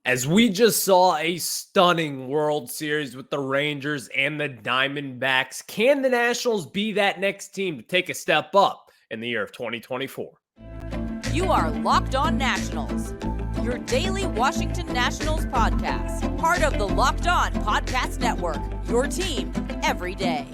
As we just saw a stunning World Series with the Rangers and the Diamondbacks, can the Nationals be that next team to take a step up in the year of 2024? You are Locked On Nationals, your daily Washington Nationals podcast, part of the Locked On Podcast Network, your team every day.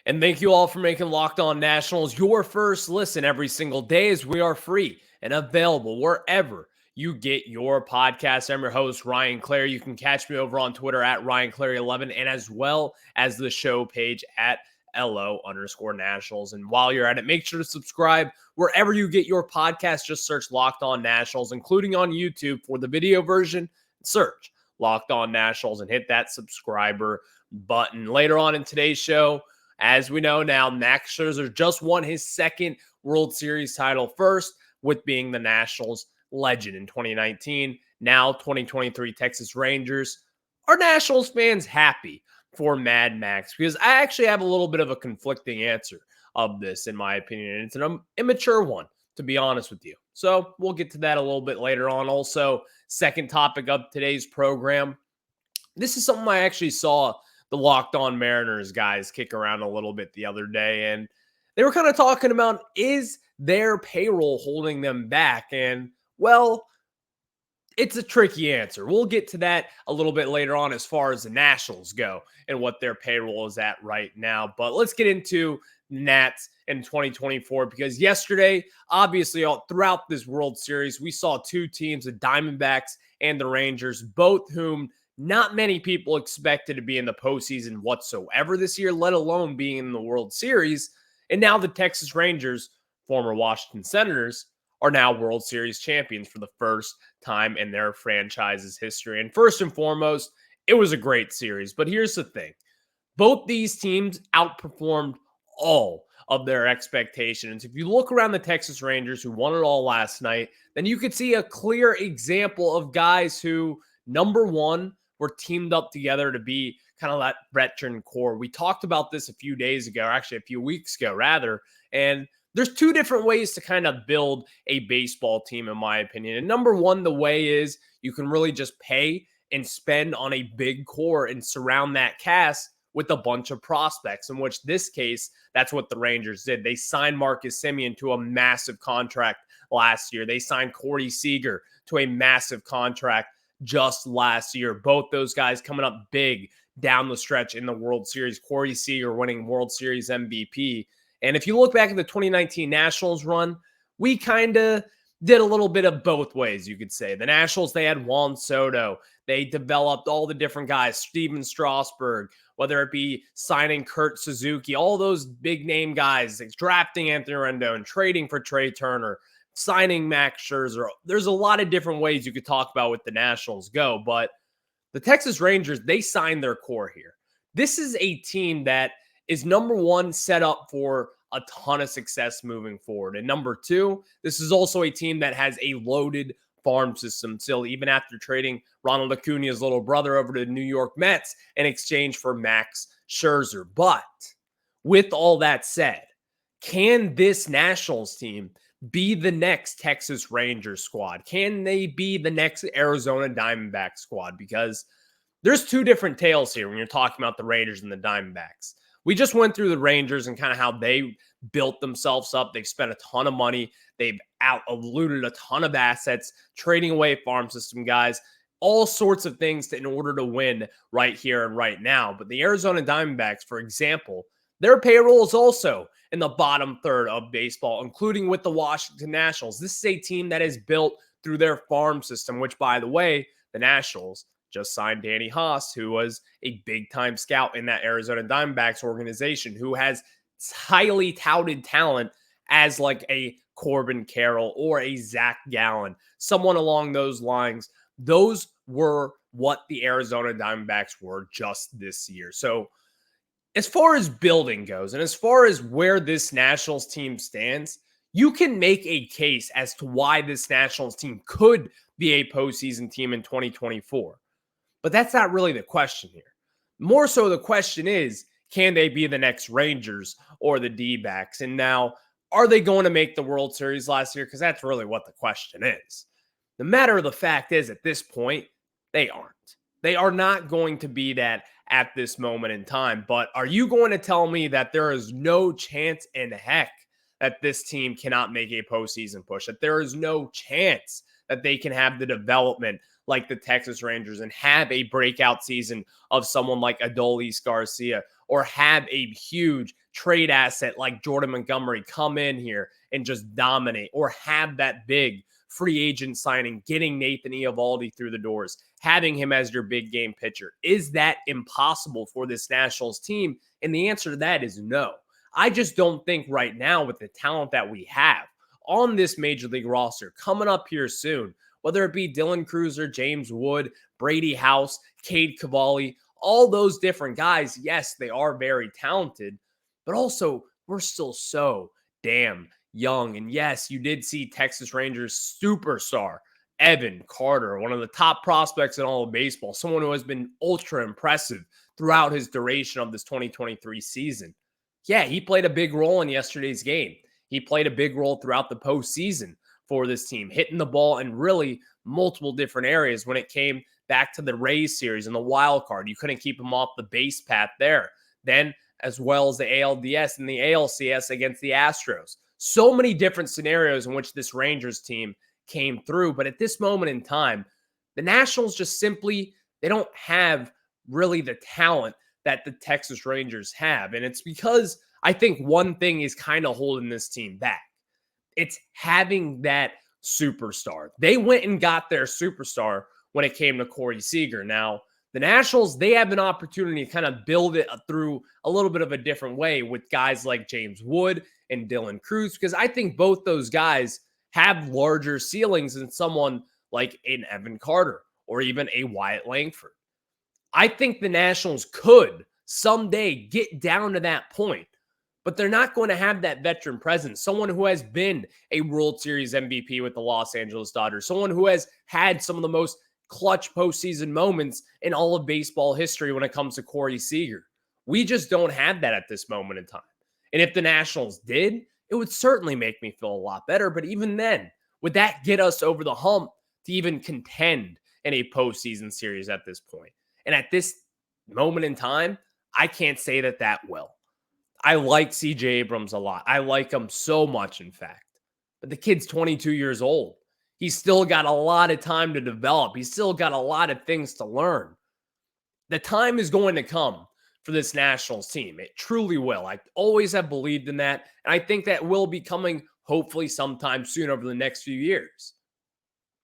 And thank you all for making Locked On Nationals your first listen every single day, as we are free and available wherever you get your podcast. I'm your host, Ryan Clary. You can catch me over on Twitter at RyanClary11 and as well as the show page at LO_Nationals. And while you're at it, make sure to subscribe wherever you get your podcast. Just search Locked On Nationals, including on YouTube for the video version. Search Locked On Nationals and hit that subscriber button. Later on in today's show, as we know now, Max Scherzer just won his second World Series title, first with being the Nationals legend in 2019. Now 2023 Texas Rangers. Are Nationals fans happy for Mad Max? Because I actually have a little bit of a conflicting answer of this, in my opinion. And it's an immature one, to be honest with you. So we'll get to that a little bit later on. Also, second topic of today's program. This is something I actually saw the Locked On Mariners guys kick around a little bit the other day, and they were kind of talking about, is their payroll holding them back? And well, it's a tricky answer. We'll get to that a little bit later on as far as the Nationals go and what their payroll is at right now. But let's get into Nats in 2024, because yesterday, obviously, all throughout this World Series, we saw two teams, the Diamondbacks and the Rangers, both whom not many people expected to be in the postseason whatsoever this year, let alone being in the World Series. And now the Texas Rangers, former Washington Senators, are now World Series champions for the first time in their franchise's history. And first and foremost, it was a great series. But here's the thing. Both these teams outperformed all of their expectations. If you look around the Texas Rangers, who won it all last night, then you could see a clear example of guys who, number one, were teamed up together to be kind of that veteran core. We talked about this a few days ago, or actually a few weeks ago, rather. And there's two different ways to kind of build a baseball team, in my opinion. And number one, the way is you can really just pay and spend on a big core and surround that cast with a bunch of prospects, in which this case, that's what the Rangers did. They signed Marcus Semien to a massive contract last year. They signed Corey Seager to a massive contract just last year. Both those guys coming up big down the stretch in the World Series. Corey Seager winning World Series MVP. And if you look back at the 2019 Nationals run, we kind of did a little bit of both ways, you could say. The Nationals, they had Juan Soto. They developed all the different guys, Steven Strasburg, whether it be signing Kurt Suzuki, all those big name guys, drafting Anthony Rendon, trading for Trey Turner, signing Max Scherzer. There's a lot of different ways you could talk about with the Nationals go, but the Texas Rangers, they signed their core here. This is a team that is, number one, set up for a ton of success moving forward. And number two, this is also a team that has a loaded farm system still, even after trading Ronald Acuna's little brother over to the New York Mets in exchange for Max Scherzer. But with all that said, can this Nationals team be the next Texas Rangers squad? Can they be the next Arizona Diamondbacks squad? Because there's two different tales here when you're talking about the Rangers and the Diamondbacks. We just went through the Rangers and kind of how they built themselves up. They've spent a ton of money. They've out-eluded a ton of assets, trading away farm system guys, all sorts of things in order to win right here and right now. But the Arizona Diamondbacks, for example, their payroll is also in the bottom third of baseball, including with the Washington Nationals. This is a team that is built through their farm system, which, by the way, the Nationals just signed Danny Haas, who was a big-time scout in that Arizona Diamondbacks organization, who has highly touted talent as like a Corbin Carroll or a Zach Gallen, someone along those lines. Those were what the Arizona Diamondbacks were just this year. So as far as building goes, and as far as where this Nationals team stands, you can make a case as to why this Nationals team could be a postseason team in 2024. But that's not really the question here. More so, the question is, can they be the next Rangers or the D-backs? And now, are they going to make the World Series last year? Because that's really what the question is. The matter of the fact is, at this point, they aren't. They are not going to be that at this moment in time. But are you going to tell me that there is no chance in heck that this team cannot make a postseason push? That there is no chance that they can have the development like the Texas Rangers and have a breakout season of someone like Adolis Garcia, or have a huge trade asset like Jordan Montgomery come in here and just dominate, or have that big free agent signing, getting Nathan Eovaldi through the doors, having him as your big game pitcher? Is that impossible for this Nationals team? And the answer to that is no. I just don't think right now, with the talent that we have on this Major League roster coming up here soon, whether it be Dylan Cruz, James Wood, Brady House, Cade Cavalli, all those different guys, yes, they are very talented, but also we're still so damn young. And yes, you did see Texas Rangers superstar Evan Carter, one of the top prospects in all of baseball, someone who has been ultra impressive throughout his duration of this 2023 season. Yeah, he played a big role in yesterday's game. He played a big role throughout the postseason for this team, hitting the ball in really multiple different areas. When it came back to the Rays series and the wild card, you couldn't keep him off the base path there. Then, as well as the ALDS and the ALCS against the Astros. So many different scenarios in which this Rangers team came through. But at this moment in time, the Nationals just simply, they don't have really the talent that the Texas Rangers have. And it's because I think one thing is kind of holding this team back. It's having that superstar. They went and got their superstar when it came to Corey Seager. Now, the Nationals, they have an opportunity to kind of build it through a little bit of a different way with guys like James Wood and Dylan Cruz, because I think both those guys have larger ceilings than someone like an Evan Carter or even a Wyatt Langford. I think the Nationals could someday get down to that point, but they're not going to have that veteran presence, someone who has been a World Series MVP with the Los Angeles Dodgers, someone who has had some of the most clutch postseason moments in all of baseball history when it comes to Corey Seager. We just don't have that at this moment in time. And if the Nationals did, it would certainly make me feel a lot better. But even then, would that get us over the hump to even contend in a postseason series at this point? And at this moment in time, I can't say that that will. I like CJ Abrams a lot. I like him so much, in fact. But the kid's 22 years old. He's still got a lot of time to develop. He's still got a lot of things to learn. The time is going to come for this Nationals team. It truly will. I always have believed in that. And I think that will be coming hopefully sometime soon over the next few years.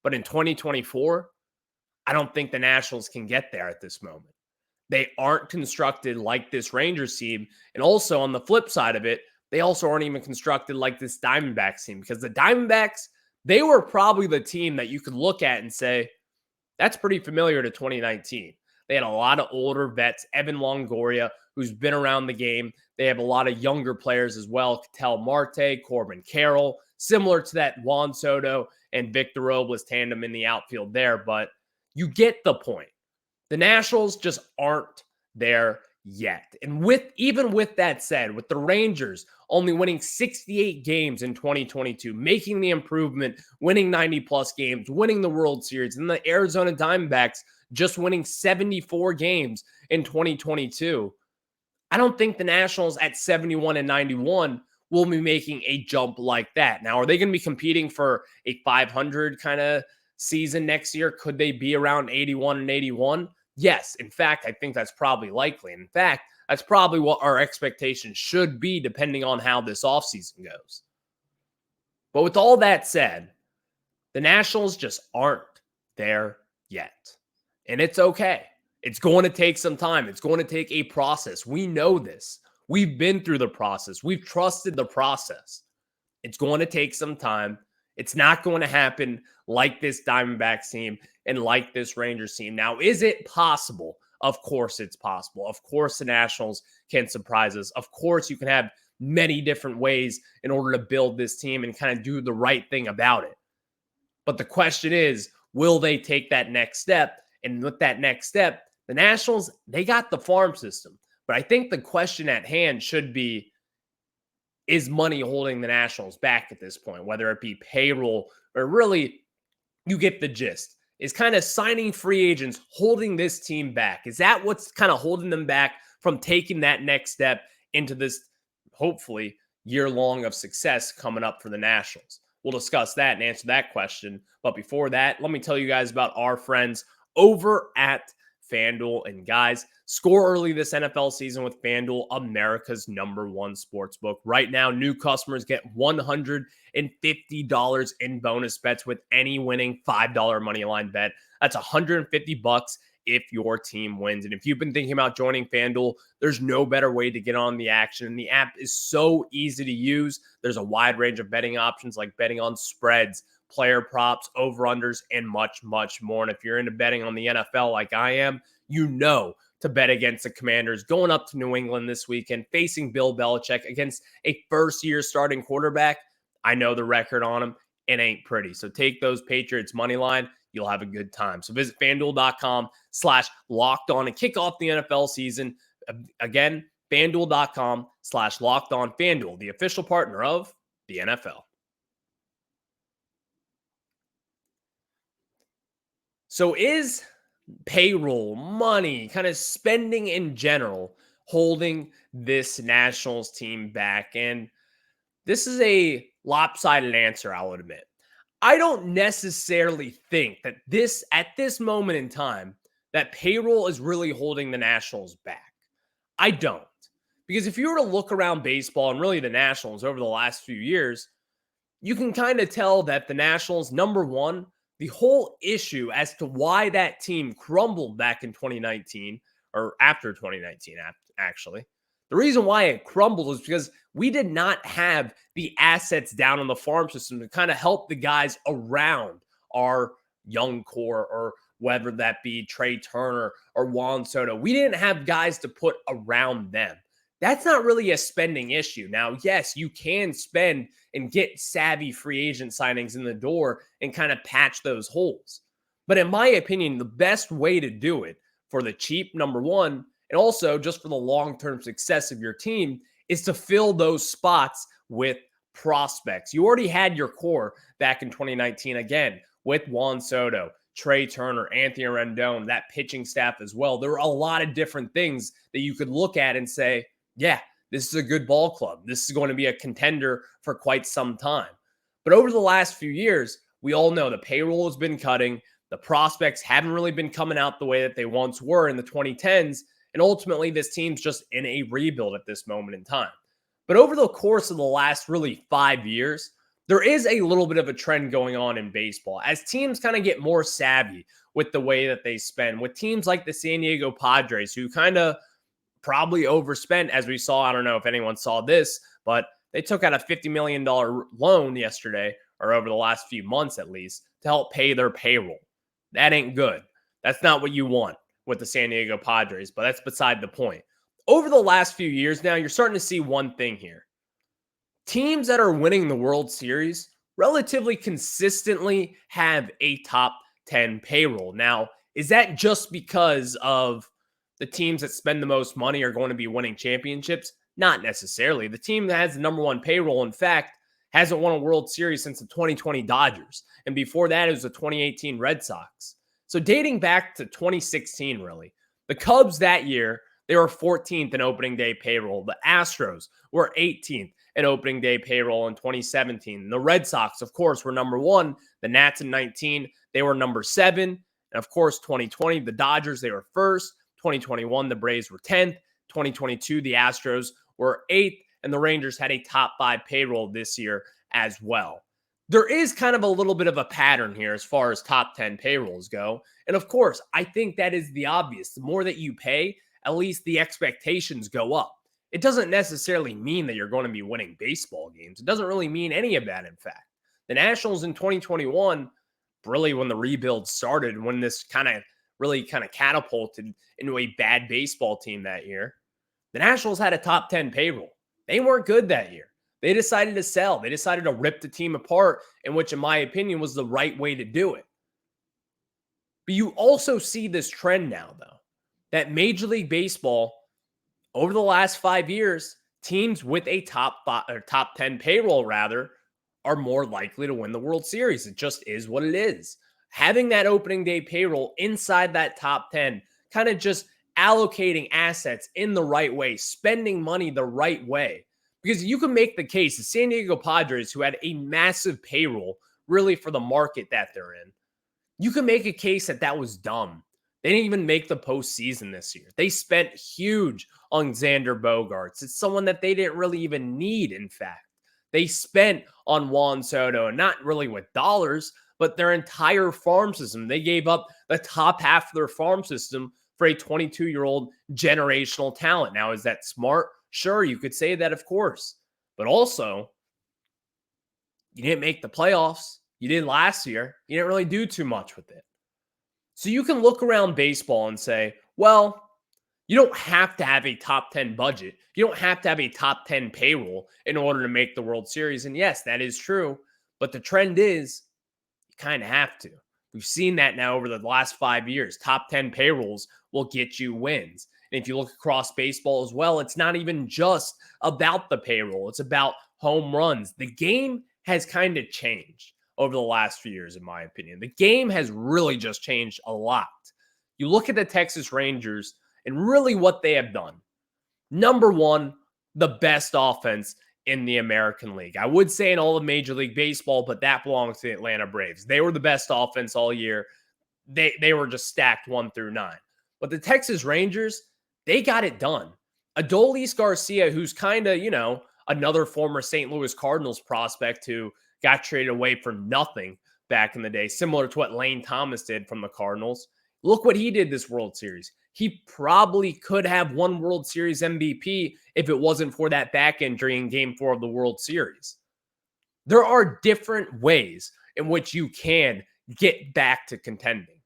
But in 2024, I don't think the Nationals can get there at this moment. They aren't constructed like this Rangers team. And also on the flip side of it, they also aren't even constructed like this Diamondbacks team, because the Diamondbacks, they were probably the team that you could look at and say, that's pretty familiar to 2019. They had a lot of older vets, Evan Longoria, who's been around the game. They have a lot of younger players as well, Ketel Marte, Corbin Carroll, similar to that Juan Soto and Victor Robles tandem in the outfield there. But you get the point. The Nationals just aren't there yet. And even with that said, with the Rangers only winning 68 games in 2022, making the improvement, winning 90-plus games, winning the World Series, and the Arizona Diamondbacks just winning 74 games in 2022, I don't think the Nationals at 71 and 91 will be making a jump like that. Now, are they going to be competing for a 500 kind of season next year? Could they be around 81 and 81? Yes. In fact, I think that's probably likely. In fact, that's probably what our expectations should be, depending on how this offseason goes. But with all that said, the Nationals just aren't there yet. And it's okay. It's going to take some time. It's going to take a process. We know this. We've been through the process. We've trusted the process. It's going to take some time. It's not going to happen like this Diamondbacks team and like this Rangers team. Now, is it possible? Of course it's possible. Of course the Nationals can surprise us. Of course you can have many different ways in order to build this team and kind of do the right thing about it. But the question is, will they take that next step? And with that next step, the Nationals, they got the farm system. But I think the question at hand should be, is money holding the Nationals back at this point? Whether it be payroll or really, you get the gist. Is kind of signing free agents holding this team back? Is that what's kind of holding them back from taking that next step into this, hopefully, year long of success coming up for the Nationals? We'll discuss that and answer that question. But before that, let me tell you guys about our friends over at FanDuel. And guys, score early this NFL season with FanDuel, America's #1 sportsbook. Right now, new customers get $150 in bonus bets with any winning $5 moneyline bet. That's $150 if your team wins. And if you've been thinking about joining FanDuel, there's no better way to get on the action. And the app is so easy to use. There's a wide range of betting options like betting on spreads, player props, over-unders, and much, much more. And if you're into betting on the NFL like I am, you know to bet against the Commanders going up to New England this weekend, facing Bill Belichick against a first-year starting quarterback. I know the record on him. It ain't pretty. So take those Patriots money line. You'll have a good time. So visit FanDuel.com/lockedon and kick off the NFL season. Again, FanDuel.com/lockedon. FanDuel, the official partner of the NFL. So is payroll, money, kind of spending in general, holding this Nationals team back? And this is a lopsided answer, I'll admit. I don't necessarily think that at this moment in time, that payroll is really holding the Nationals back. I don't. Because if you were to look around baseball and really the Nationals over the last few years, you can kind of tell that the Nationals, number one, the whole issue as to why that team crumbled back in 2019, or after 2019, actually. The reason why it crumbled is because we did not have the assets down on the farm system to kind of help the guys around our young core, or whether that be Trey Turner or Juan Soto. We didn't have guys to put around them. That's not really a spending issue. Now, yes, you can spend and get savvy free agent signings in the door and kind of patch those holes. But in my opinion, the best way to do it for the cheap, number one, and also just for the long-term success of your team, is to fill those spots with prospects. You already had your core back in 2019, again, with Juan Soto, Trey Turner, Anthony Rendon, that pitching staff as well. There were a lot of different things that you could look at and say, yeah, this is a good ball club. This is going to be a contender for quite some time. But over the last few years, we all know the payroll has been cutting. The prospects haven't really been coming out the way that they once were in the 2010s. And ultimately, this team's just in a rebuild at this moment in time. But over the course of the last really 5 years, there is a little bit of a trend going on in baseball as teams kind of get more savvy with the way that they spend. With teams like the San Diego Padres, who kind of probably overspent, as we saw. I don't know if anyone saw this, but they took out a $50 million loan yesterday, or over the last few months at least, to help pay their payroll. That ain't good. That's not what you want with the San Diego Padres, but that's beside the point. Over the last few years now, you're starting to see one thing here. Teams that are winning the World Series relatively consistently have a top 10 payroll. Now, is that just because of the teams that spend the most money are going to be winning championships? Not necessarily. The team that has the number one payroll, in fact, hasn't won a World Series since the 2020 Dodgers. And before that, it was the 2018 Red Sox. So dating back to 2016, really, the Cubs that year, they were 14th in opening day payroll. The Astros were 18th in opening day payroll in 2017. The Red Sox, of course, were number one. The Nats in 19, they were number 7. And of course, 2020, the Dodgers, they were first. 2021, the Braves were 10th. 2022, the Astros were 8th. And the Rangers had a top 5 payroll this year as well. There is kind of a little bit of a pattern here as far as top 10 payrolls go. And of course, I think that is the obvious. The more that you pay, at least the expectations go up. It doesn't necessarily mean that you're going to be winning baseball games. It doesn't really mean any of that, in fact. The Nationals in 2021, really when the rebuild started, when this really catapulted into a bad baseball team that year, the Nationals had a top 10 payroll. They weren't good that year. They decided to sell. They decided to rip the team apart, in which, in my opinion, was the right way to do it. But you also see this trend now, though, that Major League Baseball, over the last 5 years, teams with a top 10 payroll, rather, are more likely to win the World Series. It just is what it is. Having that opening day payroll inside that top 10, kind of just allocating assets in the right way, spending money the right way. Because you can make the case, the San Diego Padres, who had a massive payroll really for the market that they're in, you can make a case that that was dumb. They didn't even make the postseason this year. They spent huge on Xander Bogaerts. It's someone that they didn't really even need, in fact. They spent on Juan Soto, and not really with dollars, but their entire farm system. They gave up the top half of their farm system for a 22-year-old generational talent. Now, is that smart? Sure, you could say that, of course. But also, you didn't make the playoffs. You did last year. You didn't really do too much with it. So you can look around baseball and say, well, you don't have to have a top 10 budget. You don't have to have a top 10 payroll in order to make the World Series. And yes, that is true. But the trend is you kind of have to. We've seen that now over the last 5 years. Top 10 payrolls will get you wins. And if you look across baseball as well, it's not even just about the payroll. It's about home runs. The game has kind of changed over the last few years, in my opinion. The game has really just changed a lot. You look at the Texas Rangers and really what they have done. Number one, the best offense in the American League. I would say in all of Major League Baseball, but that belongs to the Atlanta Braves. They were the best offense all year. They were just stacked 1 through 9. But the Texas Rangers, they got it done. Adolis Garcia, who's kind of, another former St. Louis Cardinals prospect who got traded away for nothing back in the day, similar to what Lane Thomas did from the Cardinals. Look what he did this World Series. He probably could have won World Series MVP if it wasn't for that back injury in Game 4 of the World Series. There are different ways in which you can get back to contending.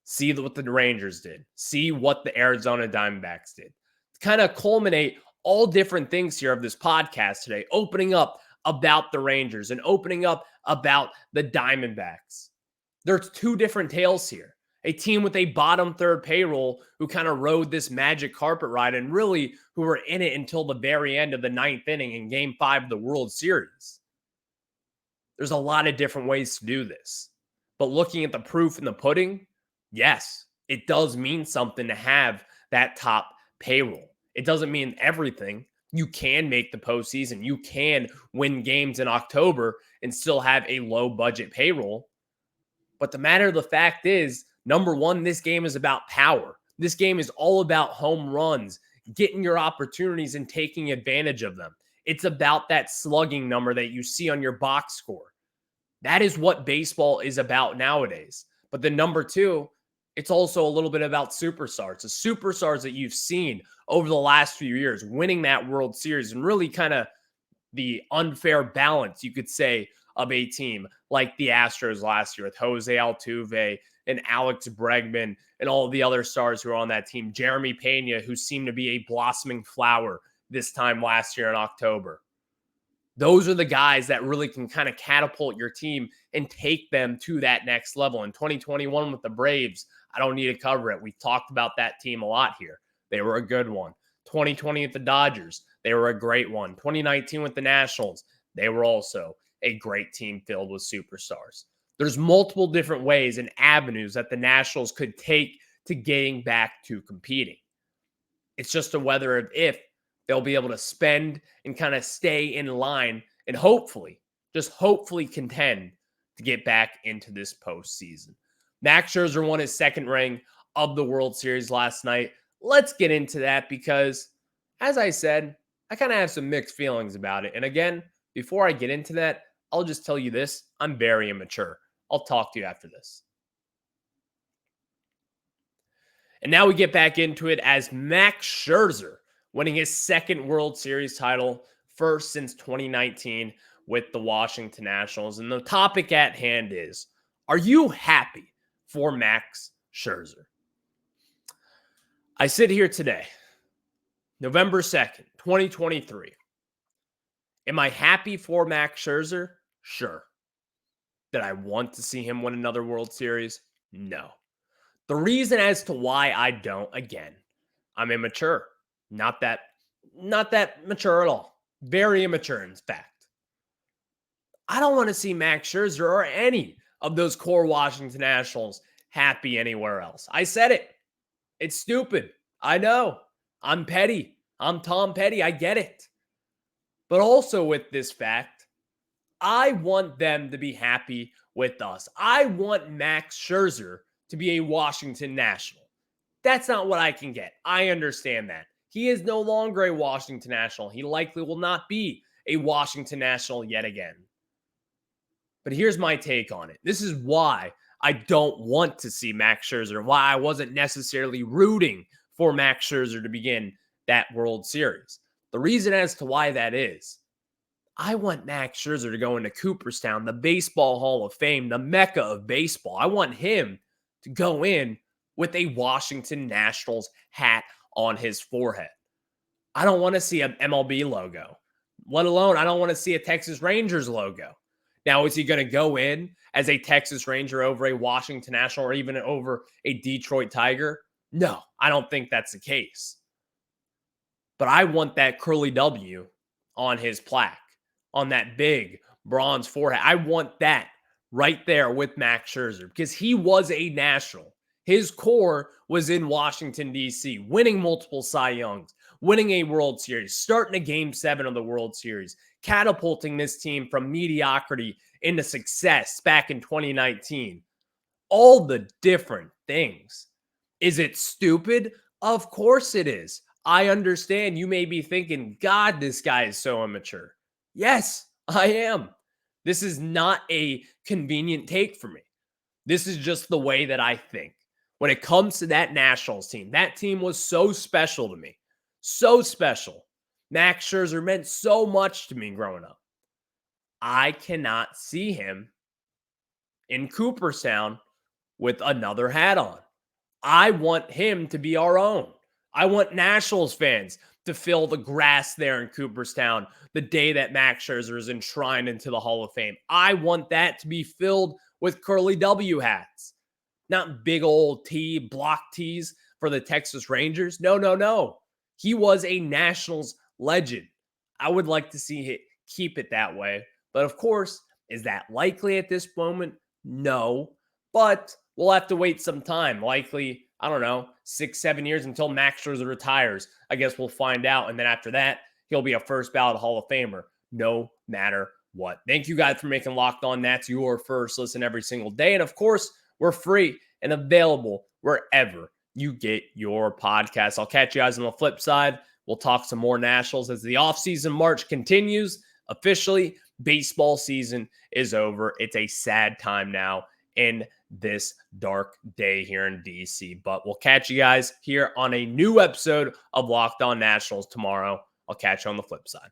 See what the Rangers did. See what the Arizona Diamondbacks did. Kind of culminate all different things here of this podcast today, opening up about the Rangers and opening up about the Diamondbacks. There's two different tales here. A team with a bottom third payroll who kind of rode this magic carpet ride and really who were in it until the very end of the 9th inning in Game 5 of the World Series. There's a lot of different ways to do this. But looking at the proof in the pudding, yes, it does mean something to have that top payroll. It doesn't mean everything. You can make the postseason. You can win games in October and still have a low budget payroll. But the matter of the fact is, number one, this game is about power. This game is all about home runs, getting your opportunities and taking advantage of them. It's about that slugging number that you see on your box score. That is what baseball is about nowadays. But the number two, it's also a little bit about superstars. The superstars that you've seen over the last few years, winning that World Series and really kind of the unfair balance, you could say, of a team like the Astros last year with Jose Altuve and Alex Bregman and all of the other stars who are on that team. Jeremy Pena, who seemed to be a blossoming flower this time last year in October. Those are the guys that really can kind of catapult your team and take them to that next level. In 2021 with the Braves, I don't need to cover it. We've talked about that team a lot here. They were a good one. 2020 with the Dodgers, they were a great one. 2019 with the Nationals, they were also a great team filled with superstars. There's multiple different ways and avenues that the Nationals could take to getting back to competing. It's just a whether of if they'll be able to spend and kind of stay in line and hopefully, just hopefully contend to get back into this postseason. Max Scherzer won his second ring of the World Series last night. Let's get into that because, as I said, I kind of have some mixed feelings about it. And again, before I get into that, I'll just tell you this. I'm very immature. I'll talk to you after this. And now we get back into it as Max Scherzer winning his second World Series title, first since 2019 with the Washington Nationals. And the topic at hand is, are you happy for Max Scherzer? I sit here today, November 2nd, 2023, Am I happy for Max Scherzer? Sure. Did I want to see him win another World Series? No. The reason as to why I don't, again, I'm immature. Not that mature at all. Very immature, in fact. I don't want to see Max Scherzer or any of those core Washington Nationals happy anywhere else. I said it. It's stupid. I know. I'm petty. I'm Tom Petty. I get it. But also with this fact, I want them to be happy with us. I want Max Scherzer to be a Washington National. That's not what I can get. I understand that. He is no longer a Washington National. He likely will not be a Washington National yet again. But here's my take on it. This is why I don't want to see Max Scherzer, why I wasn't necessarily rooting for Max Scherzer to begin that World Series. The reason as to why that is, I want Max Scherzer to go into Cooperstown, the Baseball Hall of Fame, the mecca of baseball. I want him to go in with a Washington Nationals hat on his forehead. I don't want to see an MLB logo, let alone I don't want to see a Texas Rangers logo. Now, is he going to go in as a Texas Ranger over a Washington National or even over a Detroit Tiger? No, I don't think that's the case. But I want that curly W on his plaque, on that big bronze forehead. I want that right there with Max Scherzer because he was a National. His core was in Washington, D.C., winning multiple Cy Youngs, winning a World Series, starting a Game 7 of the World Series, catapulting this team from mediocrity into success back in 2019. All the different things. Is it stupid? Of course it is. I understand you may be thinking, God, this guy is so immature. Yes, I am. This is not a convenient take for me. This is just the way that I think. When it comes to that Nationals team, that team was so special to me. So special. Max Scherzer meant so much to me growing up. I cannot see him in Cooperstown with another hat on. I want him to be our own. I want Nationals fans to fill the grass there in Cooperstown the day that Max Scherzer is enshrined into the Hall of Fame. I want that to be filled with curly W hats, not big old block tees for the Texas Rangers. No. He was a Nationals legend. I would like to see it keep it that way. But of course, is that likely at this moment? No. But we'll have to wait some time. Likely, 6-7 years until Max Scherzer retires. I guess we'll find out. And then after that, he'll be a first ballot Hall of Famer, no matter what. Thank you guys for making Locked On Nats your first listen every single day. And of course, we're free and available wherever you get your podcasts. I'll catch you guys on the flip side. We'll talk some more Nationals as the offseason march continues. Officially, baseball season is over. It's a sad time now in this dark day here in DC. But we'll catch you guys here on a new episode of Locked On Nationals tomorrow. I'll catch you on the flip side.